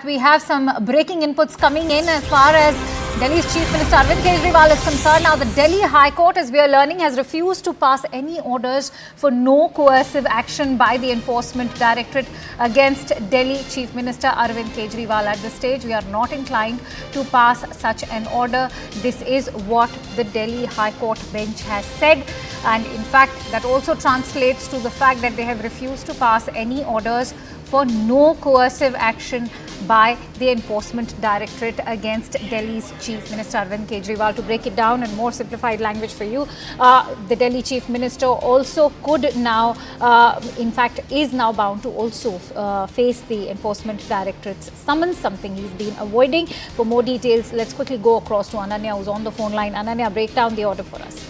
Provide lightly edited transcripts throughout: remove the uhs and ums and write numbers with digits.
We have some breaking inputs coming in as far as Delhi's Chief Minister Arvind Kejriwal is concerned. Now, the Delhi High Court, as we are learning, has refused to pass any orders for no coercive action by the Enforcement Directorate against Delhi Chief Minister Arvind Kejriwal. At this stage, we are not inclined to pass such an order. This is what the Delhi High Court bench has said. And in fact, that also translates to the fact that they have refused to pass any orders for no coercive action by the Enforcement Directorate against Delhi's Chief Minister Arvind Kejriwal. To break it down in more simplified language for you, the Delhi Chief Minister also could now, in fact, is now bound to also face the Enforcement Directorate's summons, something he's been avoiding. For more details, let's quickly go across to Ananya, who's on the phone line. Ananya, break down the order for us.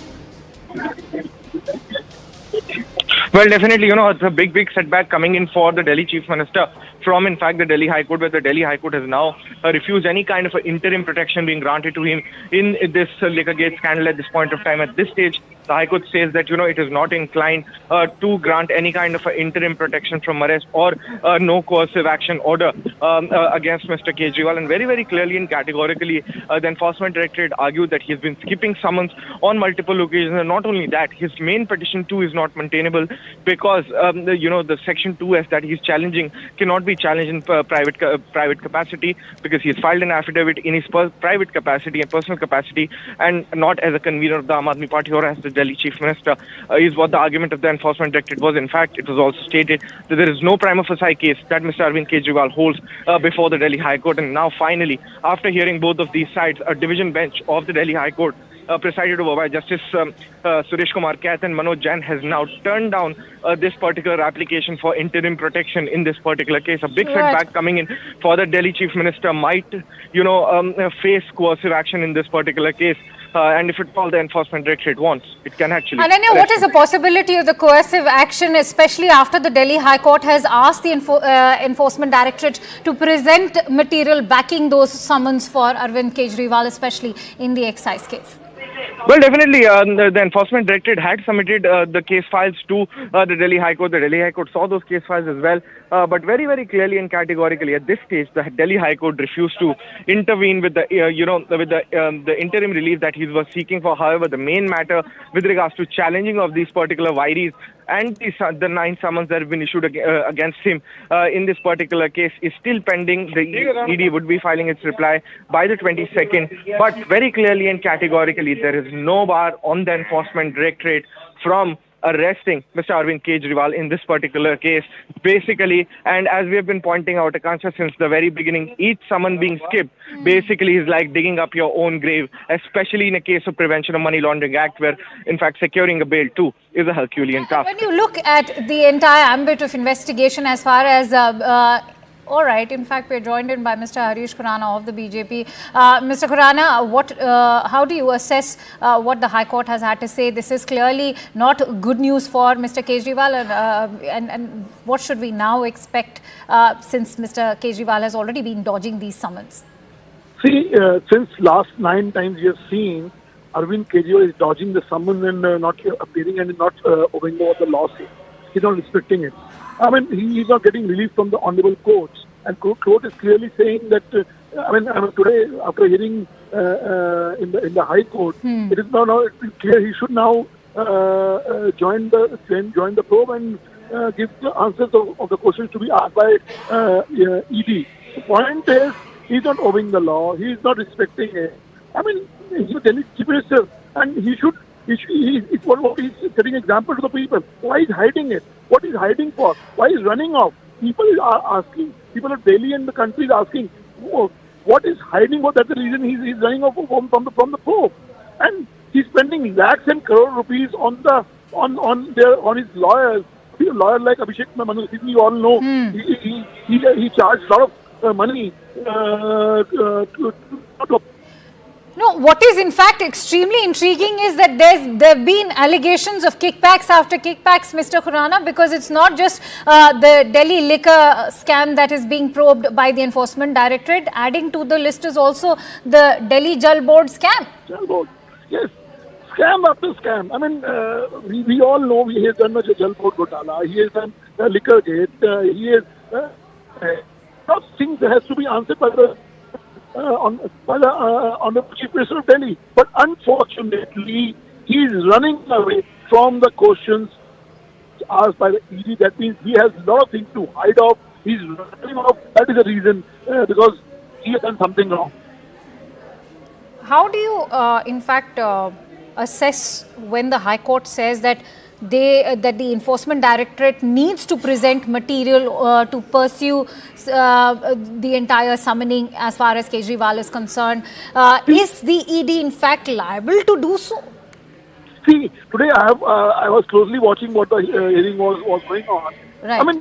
Well, definitely, it's a big setback coming in for the Delhi Chief Minister from, in fact, the Delhi High Court, where the Delhi High Court has now refused any kind of interim protection being granted to him in this Liquorgate scandal at this point of time. At this stage, the High Court says that, it is not inclined to grant any kind of interim protection from arrest or no coercive action order against Mr. Kejriwal. And very clearly and categorically, the Enforcement Directorate argued that he has been skipping summons on multiple occasions. And not only that, his main petition too is not maintainable because, the Section 2S that he's challenging cannot be challenged in private capacity because he's filed an affidavit in his private capacity and personal capacity and not as a convener of the Aam Aadmi Party or as the Delhi Chief Minister, is what the argument of the Enforcement Directorate was. In fact, it was also stated that there is no prima facie case that Mr. Arvind Kejriwal holds before the Delhi High Court. And now finally, after hearing both of these sides, a division bench of the Delhi High Court presided over by Justice Suresh, Kumar, Kait and Manoj, Jain has now turned down this particular application for interim protection in this particular case. A big setback coming in for the Delhi Chief Minister might, face coercive action in this particular case. And if it's all the Enforcement Directorate wants, it can actually... Ananya, what is the possibility of the coercive action, especially after the Delhi High Court has asked the Enforcement Directorate to present material backing those summons for Arvind Kejriwal, especially in the excise case? Well, definitely, the Enforcement Directorate had submitted the case files to the Delhi High Court. The Delhi High Court saw those case files as well. But very clearly and categorically, at this stage, the Delhi High Court refused to intervene with the, the interim relief that he was seeking for. However, the main matter with regards to challenging of these particular wiries and the 9 summons that have been issued against him in this particular case is still pending. The ED would be filing its reply by the 22nd. But very clearly and categorically, there is no bar on the Enforcement Directorate from arresting Mr. Arvind Kejriwal in this particular case. Basically, and as we have been pointing out, Akansha, since the very beginning, each summon being skipped basically is like digging up your own grave, especially in a case of Prevention of Money Laundering Act, where, in fact, securing a bail too is a Herculean task. When you look at the entire ambit of investigation as far as... all right. In fact, we're joined in by Mr. Harish Khurana of the BJP. Mr. Khurana, how do you assess what the High Court has had to say? This is clearly not good news for Mr. Kejriwal. And what should we now expect since Mr. Kejriwal has already been dodging these summons? See, since last 9 times we have seen Arvind Kejriwal is dodging the summons and not appearing and not obeying what the law says. He's not respecting it. I mean, he is not getting relief from the honorable courts. And court is clearly saying that, today, after hearing in the High Court, it is now it's clear he should now join the probe and give the answers of the questions to be asked by ED. The point is, he's not obeying the law. He is not respecting it. I mean, he's a Delhi Chief Minister, and he's setting example to the people. Why is hiding it? What is hiding for? Why is running off? People are asking. People of Delhi and the country is asking, what is hiding? That's the reason he's running off from the Pope, and he's spending lakhs and crore rupees on his lawyers. A lawyer like Abhishek Manu, you all know, he charged a lot of money to No, what is in fact extremely intriguing is that there have been allegations of kickbacks after kickbacks, Mr. Khurana, because it's not just the Delhi liquor scam that is being probed by the Enforcement Directorate. Adding to the list is also the Delhi Jal Board scam. Jal Board, yes. Scam after scam. I mean, we all know he has done the Jal Board Ghotala. He has done the Liquorgate. He has... of things that has to be answered by the Honorable Chief Minister of Delhi. But unfortunately, he is running away from the questions asked by the ED. That means he has a lot of things to hide off. He's running off. That is the reason, because he has done something wrong. How do you, in fact, assess when the High Court says that the Enforcement Directorate needs to present material to pursue the entire summoning as far as Kejriwal is concerned? Is the ED in fact liable to do so? See, today I was closely watching what the hearing was going on. Right. I mean,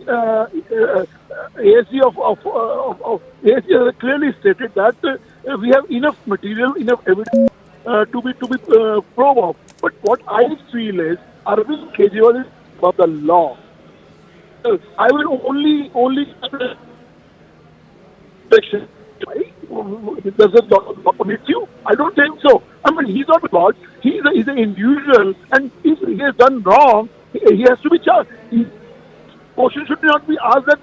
ASG of ASG clearly stated that we have enough material, enough evidence to be probe of. But what I feel is Arvind Kejriwal is above the law. I will only protection. Does the law permit you? I don't think so. I mean, he's not God. He's an individual, and if he has done wrong, he has to be charged. Question should not be asked that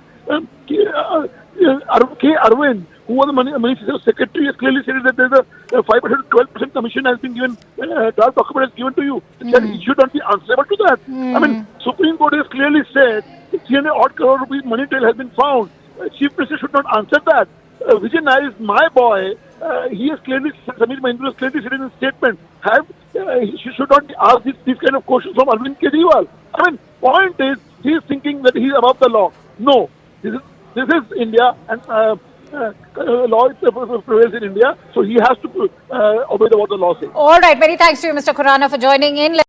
Arvind, who was the Ministry Secretary, has clearly said that there's a 5% to 12% commission has been given, draft document has given to you. That he should not be answerable to that. I mean, Supreme Court has clearly said 300 odd crore rupees money trail has been found. Chief Minister should not answer that. Vijay Nair is my boy. He has clearly, Samir Mahindra has clearly said in his statement, he should not ask these kind of questions from Arvind Kejriwal. I mean, point is, he is thinking that he is above the law. No, this is India, and law prevails in India, so he has to obey what the law says. All right, many thanks to you, Mr. Khurana, for joining in.